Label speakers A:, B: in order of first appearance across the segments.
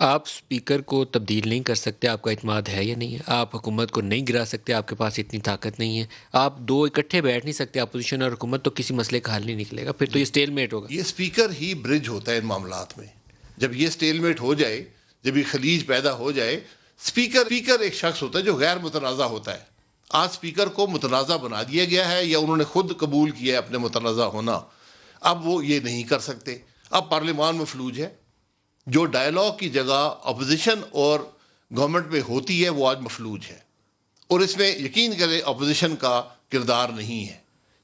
A: آپ سپیکر کو تبدیل نہیں کر سکتے، آپ کا اعتماد ہے یا نہیں ہے، آپ حکومت کو نہیں گرا سکتے، آپ کے پاس اتنی طاقت نہیں ہے، آپ دو اکٹھے بیٹھ نہیں سکتے اپوزیشن اور حکومت، تو کسی مسئلے کا حل نہیں نکلے گا، پھر تو یہ اسٹیل میٹ ہوگا۔
B: یہ اسپیکر ہی برج ہوتا ہے ان معاملات میں. جب یہ اسٹیل میٹ ہو جائے، جب یہ خلیج پیدا ہو جائے، اسپیکر ایک شخص ہوتا ہے جو غیر متنازع ہوتا ہے. آج اسپیکر کو متنازع بنا دیا گیا ہے، یا انہوں نے خود قبول کیا ہے اپنے متنازع ہونا. اب وہ یہ نہیں کر سکتے. اب پارلیمان میں فلوج ہے. جو ڈائلاگ کی جگہ اپوزیشن اور گورنمنٹ میں ہوتی ہے وہ آج مفلوج ہے. اور اس میں یقین کریں اپوزیشن کا کردار نہیں ہے.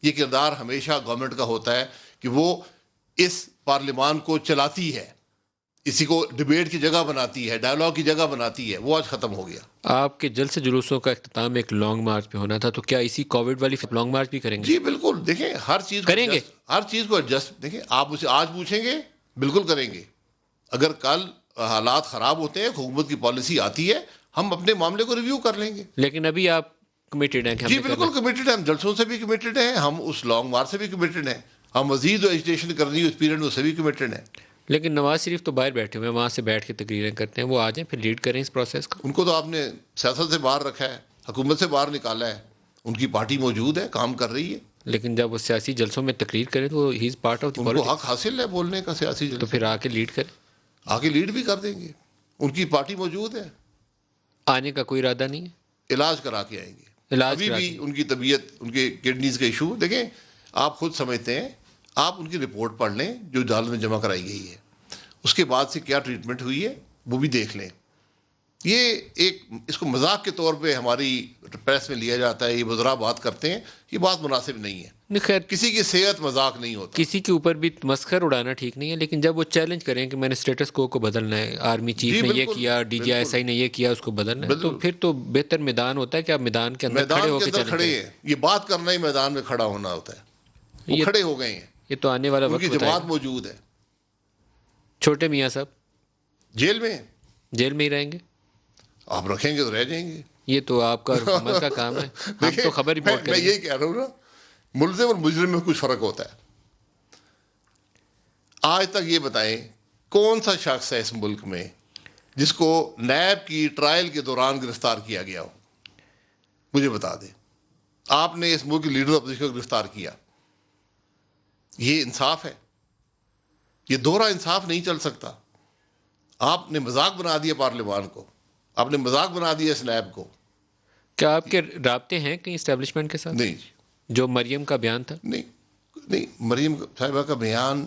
B: یہ کردار ہمیشہ گورنمنٹ کا ہوتا ہے کہ وہ اس پارلیمان کو چلاتی ہے، اسی کو ڈیبیٹ کی جگہ بناتی ہے، ڈائلاگ کی جگہ بناتی ہے. وہ آج ختم ہو گیا.
A: آپ کے جلسے جلوسوں کا اختتام ایک لانگ مارچ پہ ہونا تھا، تو کیا اسی کووڈ والی لانگ مارچ بھی کریں گے؟
B: جی بالکل. دیکھیں ہر چیز کو
A: کریں گے؟
B: ایڈجسٹ دیکھیں آپ اسے آج پوچھیں گے بالکل کریں گے. اگر کل حالات خراب ہوتے ہیں، حکومت کی پالیسی آتی ہے، ہم اپنے معاملے کو ریویو کر لیں گے.
A: لیکن ابھی آپ کمیٹیڈ ہیں کہ ہم
B: جی
A: نے کرنا
B: بالکل کمیٹڈ ہیں. ہم جلسوں سے بھی کمیٹڈ ہیں، ہم اس لانگ مارچ سے بھی کمیٹڈ ہیں، ہم مزید جو ایجوٹیشن کرنی ہے اس پیریڈ میں سے بھی کمیٹڈ ہیں.
A: لیکن نواز شریف تو باہر بیٹھے ہوئے ہیں، وہاں سے بیٹھ کے تقریریں کرتے ہیں، وہ آ جائیں پھر لیڈ کریں اس پروسیس کو.
B: ان کو تو آپ نے سیاست سے باہر رکھا ہے، حکومت سے باہر نکالا ہے. ان کی پارٹی موجود ہے، کام کر رہی ہے.
A: لیکن جب وہ سیاسی جلسوں میں تقریر کریں تو ہی از پارٹ آف دی
B: ان کو
A: پالیٹکس،
B: حق حاصل ہے بولنے کا سیاسی
A: تو
B: جلسوں
A: پھر
B: میں.
A: آ کے لیڈ کریں.
B: آگے لیڈ بھی کر دیں گے. ان کی پارٹی موجود ہے،
A: آنے کا کوئی ارادہ نہیں ہے؟
B: علاج کرا کے آئیں گے.
A: علاج
B: ابھی
A: کرا
B: بھی
A: کے؟
B: ان کی طبیعت، ان کے کڈنیز کا ایشو دیکھیں. آپ خود سمجھتے ہیں، آپ ان کی رپورٹ پڑھ لیں جو عدالت میں جمع کرائی گئی ہے، اس کے بعد سے کیا ٹریٹمنٹ ہوئی ہے وہ بھی دیکھ لیں. یہ ایک اس کو مذاق کے طور پہ ہماری پریس میں لیا جاتا ہے، یہ وزراء بات کرتے ہیں، یہ بات مناسب نہیں ہے.
A: نہیں خیر،
B: کسی کی صحت مذاق نہیں ہوتا.
A: کسی کے اوپر بھی مسخر اڑانا ٹھیک نہیں ہے، لیکن جب وہ چیلنج کریں کہ میں نے اسٹیٹس کو بدلنا ہے، آرمی چیف
B: جی
A: نے یہ
B: بالکل
A: کیا، ڈی جی آئی ایس
B: بالکل
A: آئی نے یہ کیا، اس کو بدلنا ہے، تو
B: بالکل.
A: پھر تو بہتر میدان ہوتا ہے کہ آپ میدان کے اندر کھڑے
B: میدان
A: ہو
B: کے
A: کے
B: اندر
A: چیلنج
B: کھڑے
A: کریں.
B: ہیں. یہ بات کرنا ہی میدان میں کھڑا ہونا ہوتا ہے. وہ
A: یہ
B: کھڑے ہو گئے ہیں،
A: یہ تو آنے والا
B: ان کی
A: وقت بتائے
B: جماعت
A: گا.
B: موجود ہے.
A: چھوٹے میاں صاحب
B: جیل میں
A: جیل میں ہی رہیں گے؟
B: آپ رکھیں گے تو رہ جائیں گے.
A: یہ تو آپ کا حکومت کا کام ہے، ہم
B: دیکھیں
A: تو خبر رپورٹ
B: میں
A: کریں گے.
B: یہی کہہ رہا ہوں نا، ملزم اور مجرم میں کچھ فرق ہوتا ہے. آج تک یہ بتائیں کون سا شخص ہے اس ملک میں جس کو نیب کی ٹرائل کے دوران گرفتار کیا گیا ہو؟ مجھے بتا دیں. آپ نے اس ملک کے لیڈر اپوزیشن کو گرفتار کیا. یہ انصاف ہے؟ یہ دوہرا انصاف نہیں چل سکتا. آپ نے مذاق بنا دیا پارلیمان کو، آپ نے مذاق بنا دیا اس نیب کو.
A: کیا آپ کے رابطے ہیں کہیں اسٹیبلشمنٹ کے ساتھ؟
B: نہیں
A: جو مریم کا بیان تھا،
B: نہیں نہیں، مریم صاحبہ کا بیان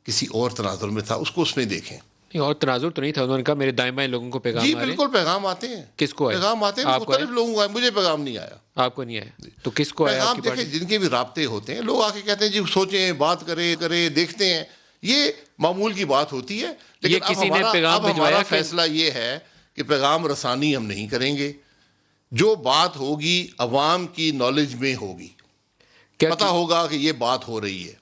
B: کسی اور تناظر میں تھا، اس کو اس میں دیکھیں.
A: نہیں اور تناظر تو نہیں تھا، انہوں نے کہا میرے دائیں بائیں لوگوں کو
B: جی
A: پیغام آ رہے ہیں.
B: بالکل پیغام آتے ہیں.
A: کس کو آئے؟
B: پیغام آتے ہیں
A: آپ کو آئے؟
B: مختلف لوگوں کو آئے. مجھے پیغام نہیں آیا.
A: آپ کو نہیں آیا تو کس کو آیا آپ
B: پیغام
A: کی
B: دیکھیں
A: پارٹی؟
B: جن کے بھی رابطے ہوتے ہیں، لوگ آ کے کہتے ہیں جی سوچیں، بات کریں دیکھتے ہیں. یہ معمول کی بات ہوتی ہے.
A: یہ
B: لیکن
A: کسی نے پیغام
B: اب ہمارا
A: بھجوایا کہ
B: فیصلہ یہ ہے کہ پیغام رسانی ہم نہیں کریں گے. جو بات ہوگی عوام کی نالج میں ہوگی،
A: کیا
B: پتہ ہوگا کہ یہ بات ہو رہی ہے.